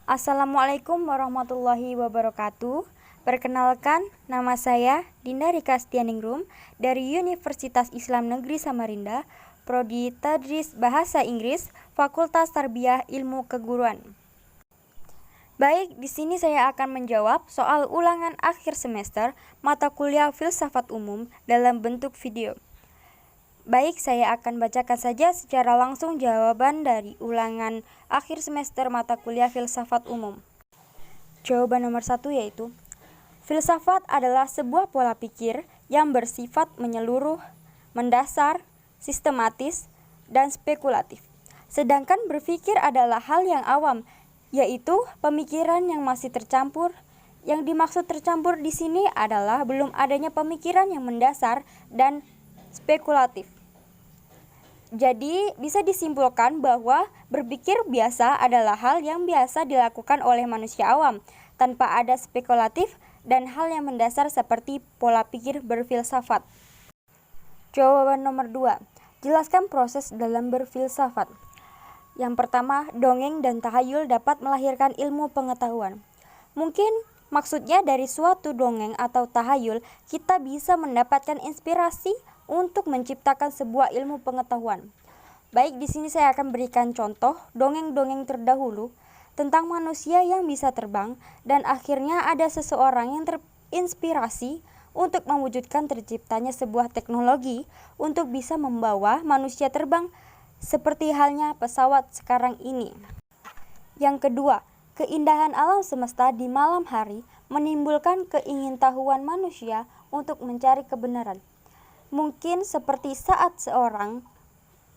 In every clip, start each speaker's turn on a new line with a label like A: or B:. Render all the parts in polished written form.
A: Assalamualaikum warahmatullahi wabarakatuh. Perkenalkan, nama saya Dinda Rika Stianingrum dari Universitas Islam Negeri Samarinda, Prodi Tadris Bahasa Inggris, Fakultas Tarbiyah Ilmu Keguruan. Baik, di sini saya akan menjawab soal ulangan akhir semester mata kuliah Filsafat Umum dalam bentuk video. Baik, saya akan bacakan saja secara langsung jawaban dari ulangan akhir semester mata kuliah Filsafat Umum. Jawaban nomor 1 yaitu, filsafat adalah sebuah pola pikir yang bersifat menyeluruh, mendasar, sistematis, dan spekulatif. Sedangkan berpikir adalah hal yang awam, yaitu pemikiran yang masih tercampur. Yang dimaksud tercampur di sini adalah belum adanya pemikiran yang mendasar dan spekulatif. Jadi, bisa disimpulkan bahwa berpikir biasa adalah hal yang biasa dilakukan oleh manusia awam, tanpa ada spekulatif dan hal yang mendasar seperti pola pikir berfilsafat. Jawaban nomor 2. Jelaskan proses dalam berfilsafat. Yang pertama, dongeng dan tahayul dapat melahirkan ilmu pengetahuan. Mungkin maksudnya dari suatu dongeng atau tahayul, kita bisa mendapatkan inspirasi untuk menciptakan sebuah ilmu pengetahuan. Baik, di sini saya akan berikan contoh dongeng-dongeng terdahulu tentang manusia yang bisa terbang dan akhirnya ada seseorang yang terinspirasi untuk mewujudkan terciptanya sebuah teknologi untuk bisa membawa manusia terbang seperti halnya pesawat sekarang ini. Yang kedua, keindahan alam semesta di malam hari menimbulkan keingintahuan manusia untuk mencari kebenaran. Mungkin seperti saat seorang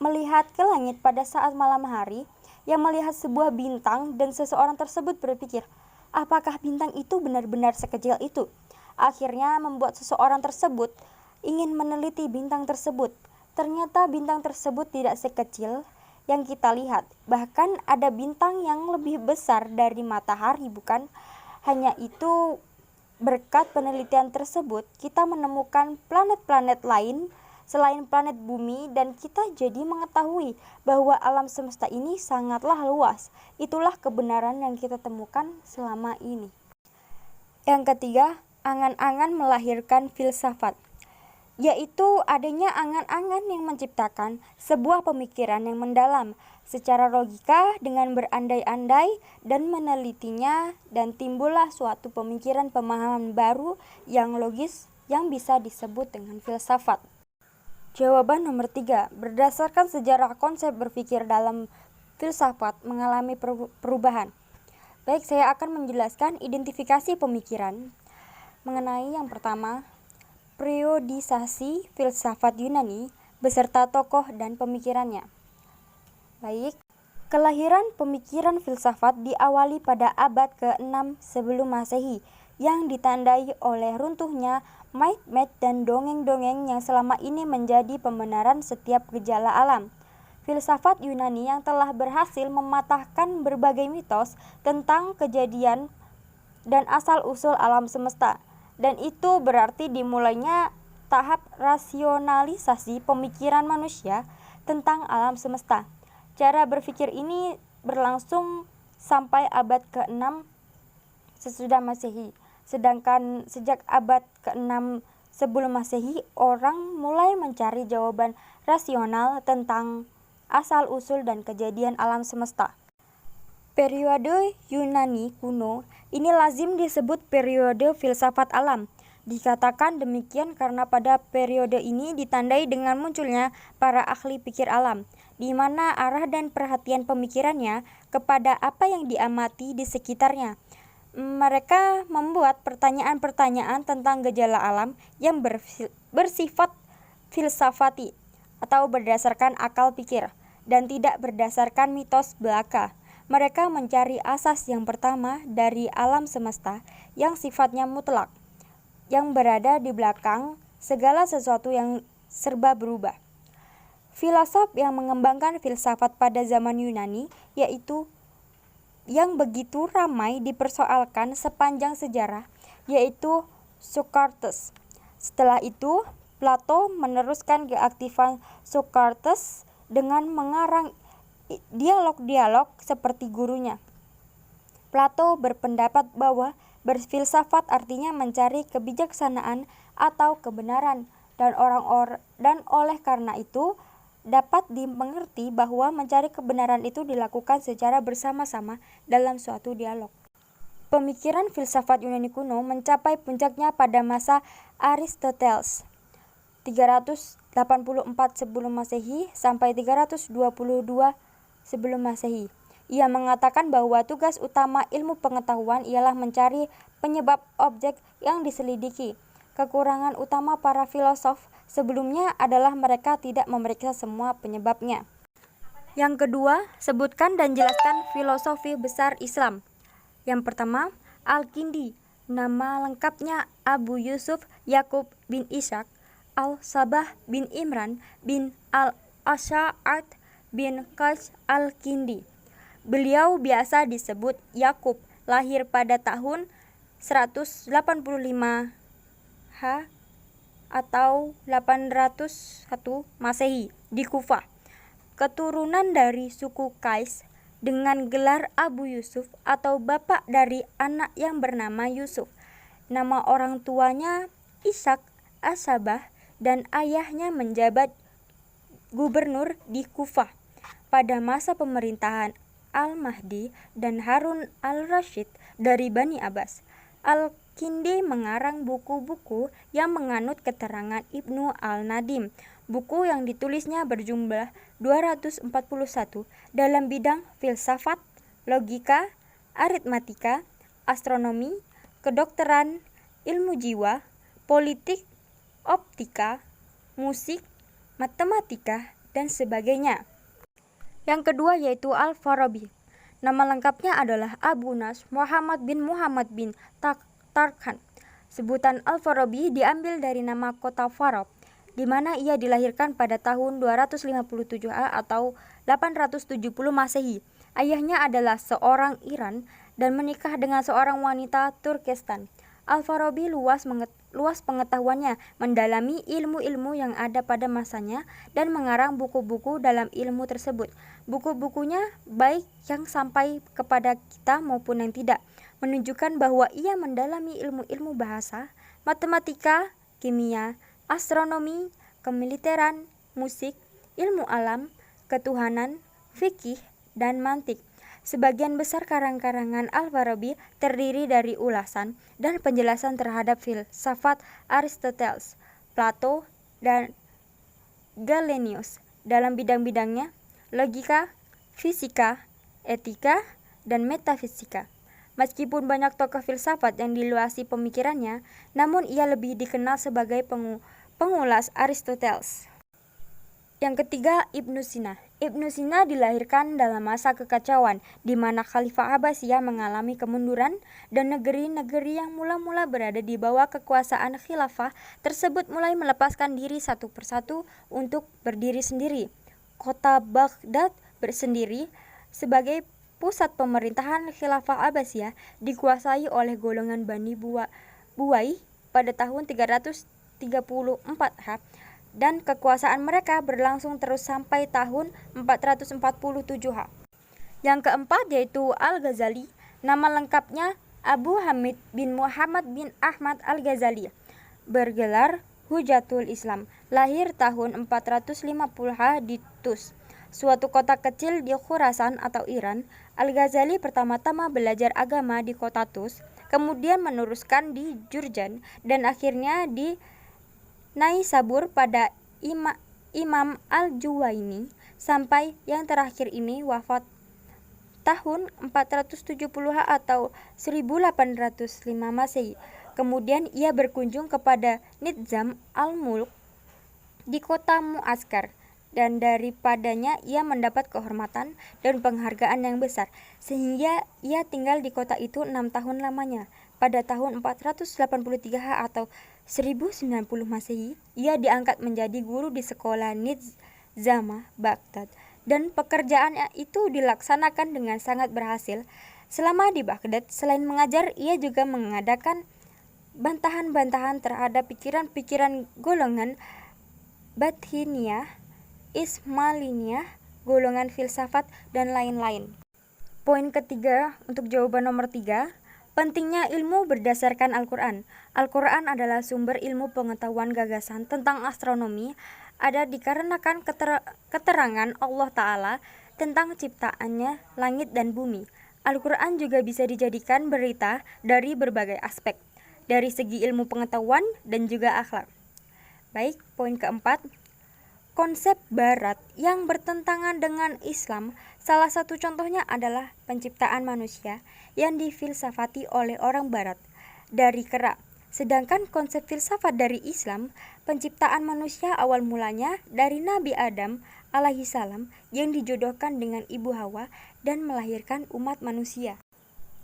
A: melihat ke langit pada saat malam hari, yang melihat sebuah bintang dan seseorang tersebut berpikir, apakah bintang itu benar-benar sekecil itu? Akhirnya membuat seseorang tersebut ingin meneliti bintang tersebut. Ternyata bintang tersebut tidak sekecil yang kita lihat. Bahkan ada bintang yang lebih besar dari matahari, bukan? Hanya itu, berkat penelitian tersebut, kita menemukan planet-planet lain selain planet bumi dan kita jadi mengetahui bahwa alam semesta ini sangatlah luas. Itulah kebenaran yang kita temukan selama ini. Yang ketiga, angan-angan melahirkan filsafat, yaitu adanya angan-angan yang menciptakan sebuah pemikiran yang mendalam secara logika dengan berandai-andai dan menelitinya, dan timbullah suatu pemikiran pemahaman baru yang logis yang bisa disebut dengan filsafat. Jawaban nomor 3. Berdasarkan sejarah konsep berpikir dalam filsafat mengalami perubahan. Baik, saya akan menjelaskan identifikasi pemikiran mengenai yang pertama, periodisasi filsafat Yunani beserta tokoh dan pemikirannya. Baik, kelahiran pemikiran filsafat diawali pada abad ke-6 sebelum Masehi yang ditandai oleh runtuhnya myth dan dongeng-dongeng yang selama ini menjadi pembenaran setiap gejala alam. Filsafat Yunani yang telah berhasil mematahkan berbagai mitos tentang kejadian dan asal-usul alam semesta. Dan itu berarti dimulainya tahap rasionalisasi pemikiran manusia tentang alam semesta. Cara berpikir ini berlangsung sampai abad ke-6 sesudah Masehi. Sedangkan sejak abad ke-6 sebelum Masehi, orang mulai mencari jawaban rasional tentang asal-usul dan kejadian alam semesta. Periode Yunani kuno ini lazim disebut periode filsafat alam. Dikatakan demikian karena pada periode ini ditandai dengan munculnya para ahli pikir alam, di mana arah dan perhatian pemikirannya kepada apa yang diamati di sekitarnya. Mereka membuat pertanyaan-pertanyaan tentang gejala alam yang bersifat filsafati atau berdasarkan akal pikir dan tidak berdasarkan mitos belaka. Mereka mencari asas yang pertama dari alam semesta yang sifatnya mutlak, yang berada di belakang segala sesuatu yang serba berubah. Filosof yang mengembangkan filsafat pada zaman Yunani, yaitu yang begitu ramai dipersoalkan sepanjang sejarah, yaitu Socrates. Setelah itu, Plato meneruskan keaktifan Socrates dengan mengarang dialog-dialog seperti gurunya. Plato berpendapat bahwa berfilsafat artinya mencari kebijaksanaan atau kebenaran, dan oleh karena itu dapat dimengerti bahwa mencari kebenaran itu dilakukan secara bersama-sama dalam suatu dialog. Pemikiran filsafat Yunani kuno mencapai puncaknya pada masa Aristoteles 384 sebelum Masehi sampai 322 sebelum Masehi. Ia mengatakan bahwa tugas utama ilmu pengetahuan ialah mencari penyebab objek yang diselidiki. Kekurangan utama para filosof sebelumnya adalah mereka tidak memeriksa semua penyebabnya. Yang kedua, sebutkan dan jelaskan filosofi besar Islam. Yang pertama, Al-Kindi. Nama lengkapnya Abu Yusuf Yakub bin Ishaq Al-Sabah bin Imran bin Al-Ash'ad bin Qais Al-Kindi. Beliau biasa disebut Yakub, lahir pada tahun 185 H atau 801 Masehi di Kufah. Keturunan dari suku Qais dengan gelar Abu Yusuf atau bapak dari anak yang bernama Yusuf. Nama orang tuanya Ishaq As-Sabah dan ayahnya menjabat gubernur di Kufah pada masa pemerintahan Al-Mahdi dan Harun al-Rashid dari Bani Abbas. Al-Kindi mengarang buku-buku yang menganut keterangan Ibnu al-Nadim. Buku yang ditulisnya berjumlah 241 dalam bidang filsafat, logika, aritmatika, astronomi, kedokteran, ilmu jiwa, politik, optika, musik, matematika, dan sebagainya. Yang kedua yaitu Al-Farabi. Nama lengkapnya adalah Abu Nasr Muhammad bin Tarkhan. Sebutan Al-Farabi diambil dari nama kota Farab, di mana ia dilahirkan pada tahun 257 atau 870 Masehi. Ayahnya adalah seorang Iran dan menikah dengan seorang wanita Turkestan. Al-Farabi luas pengetahuannya, mendalami ilmu-ilmu yang ada pada masanya dan mengarang buku-buku dalam ilmu tersebut. Buku-bukunya baik yang sampai kepada kita maupun yang tidak, menunjukkan bahwa ia mendalami ilmu-ilmu bahasa, matematika, kimia, astronomi, kemiliteran, musik, ilmu alam, ketuhanan, fikih, dan mantik. Sebagian besar karang-karangan Al-Farabi terdiri dari ulasan dan penjelasan terhadap filsafat Aristoteles, Plato, dan Galenius dalam bidang-bidangnya logika, fisika, etika, dan metafisika. Meskipun banyak tokoh filsafat yang diluasi pemikirannya, namun ia lebih dikenal sebagai pengulas Aristoteles. Yang ketiga, Ibnu Sina. Ibnu Sina dilahirkan dalam masa kekacauan, di mana Khalifah Abbasiyah mengalami kemunduran dan negeri-negeri yang mula-mula berada di bawah kekuasaan khilafah tersebut mulai melepaskan diri satu persatu untuk berdiri sendiri. Kota Baghdad bersendiri sebagai pusat pemerintahan Khilafah Abbasiyah dikuasai oleh golongan Bani Buwai pada tahun 334 H, dan kekuasaan mereka berlangsung terus sampai tahun 447 H. Yang keempat yaitu Al-Ghazali. Nama lengkapnya Abu Hamid bin Muhammad bin Ahmad Al-Ghazali, bergelar Hujatul Islam, lahir tahun 450 H di Tus, suatu kota kecil di Khurasan atau Iran. Al-Ghazali pertama-tama belajar agama di kota Tus, kemudian meneruskan di Jurjan, dan akhirnya di Naisabur pada Imam Al-Juwaini, sampai yang terakhir ini wafat tahun 470 atau 1805 Masehi. Kemudian ia berkunjung kepada Nizam al-Mulk di kota Mu'askar, dan daripadanya ia mendapat kehormatan dan penghargaan yang besar, sehingga ia tinggal di kota itu 6 tahun lamanya. Pada tahun 483 atau 1090 Masehi, ia diangkat menjadi guru di sekolah Nizamah Baghdad, dan pekerjaannya itu dilaksanakan dengan sangat berhasil. Selama di Baghdad, selain mengajar, ia juga mengadakan bantahan-bantahan terhadap pikiran-pikiran golongan Bathiniyah, Ismailiniyah, golongan filsafat, dan lain-lain. Poin ketiga untuk jawaban nomor 3, pentingnya ilmu berdasarkan Al-Quran. Al-Quran adalah sumber ilmu pengetahuan gagasan tentang astronomi, ada dikarenakan keterangan Allah Ta'ala tentang ciptaannya langit dan bumi. Al-Quran juga bisa dijadikan berita dari berbagai aspek, dari segi ilmu pengetahuan dan juga akhlak. Baik, poin keempat, konsep Barat yang bertentangan dengan Islam, salah satu contohnya adalah penciptaan manusia yang difilsafati oleh orang Barat dari kera. Sedangkan konsep filsafat dari Islam, penciptaan manusia awal mulanya dari Nabi Adam alaihissalam yang dijodohkan dengan Ibu Hawa dan melahirkan umat manusia.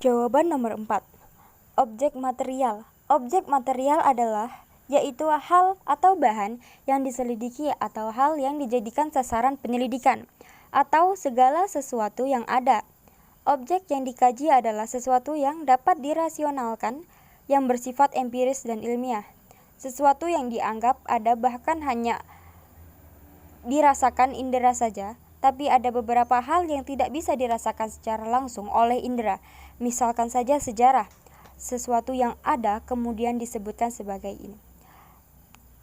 A: Jawaban nomor 4, objek material. Objek material adalah yaitu hal atau bahan yang diselidiki atau hal yang dijadikan sasaran penyelidikan, atau segala sesuatu yang ada. Objek yang dikaji adalah sesuatu yang dapat dirasionalkan, yang bersifat empiris dan ilmiah. Sesuatu yang dianggap ada bahkan hanya dirasakan indera saja, tapi ada beberapa hal yang tidak bisa dirasakan secara langsung oleh indera. Misalkan saja sejarah, sesuatu yang ada kemudian disebutkan sebagai ini.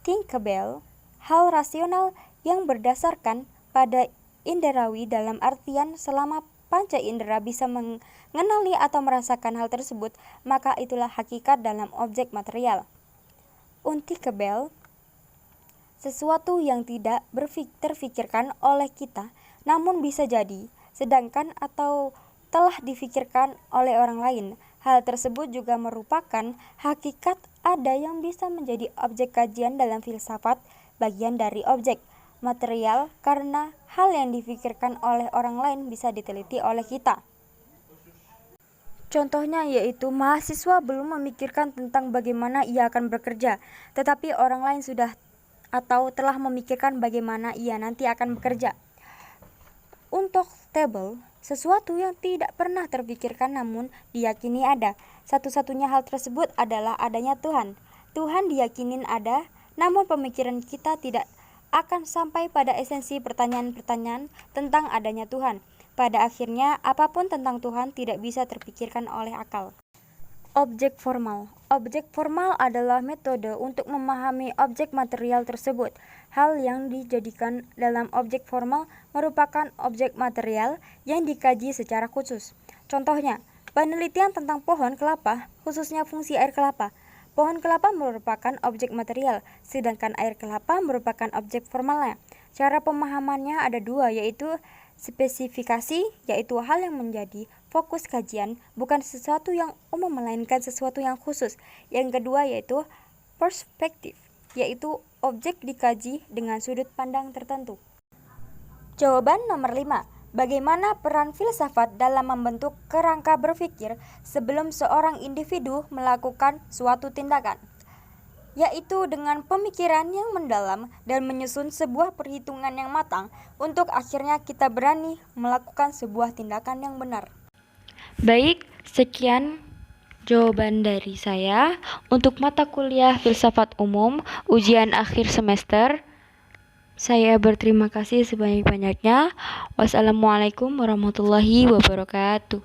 A: Thinkable, hal rasional yang berdasarkan pada inderawi dalam artian selama panca indera bisa mengenali atau merasakan hal tersebut, maka itulah hakikat dalam objek material. Unthinkable, sesuatu yang tidak terfikirkan oleh kita namun bisa jadi, sedangkan atau telah difikirkan oleh orang lain. Hal tersebut juga merupakan hakikat ada yang bisa menjadi objek kajian dalam filsafat, bagian dari objek material karena hal yang difikirkan oleh orang lain bisa diteliti oleh kita. Contohnya yaitu mahasiswa belum memikirkan tentang bagaimana ia akan bekerja, tetapi orang lain sudah atau telah memikirkan bagaimana ia nanti akan bekerja. Untuk table, sesuatu yang tidak pernah terpikirkan namun diyakini ada. Satu-satunya hal tersebut adalah adanya Tuhan. Tuhan diyakinin ada, namun pemikiran kita tidak akan sampai pada esensi pertanyaan-pertanyaan tentang adanya Tuhan. Pada akhirnya, apapun tentang Tuhan tidak bisa terpikirkan oleh akal. Objek formal. Objek formal adalah metode untuk memahami objek material tersebut. Hal yang dijadikan dalam objek formal merupakan objek material yang dikaji secara khusus. Contohnya, penelitian tentang pohon kelapa, khususnya fungsi air kelapa. Pohon kelapa merupakan objek material, sedangkan air kelapa merupakan objek formalnya. Cara pemahamannya ada dua, yaitu spesifikasi, yaitu hal yang menjadi fokus kajian, bukan sesuatu yang umum melainkan sesuatu yang khusus. Yang kedua yaitu perspektif, yaitu objek dikaji dengan sudut pandang tertentu. Jawaban nomor 5. Bagaimana peran filsafat dalam membentuk kerangka berpikir sebelum seorang individu melakukan suatu tindakan? Yaitu dengan pemikiran yang mendalam dan menyusun sebuah perhitungan yang matang untuk akhirnya kita berani melakukan sebuah tindakan yang benar.
B: Baik, sekian jawaban dari saya untuk mata kuliah Filsafat Umum ujian akhir semester. Saya berterima kasih sebanyak-banyaknya. Wassalamualaikum warahmatullahi wabarakatuh.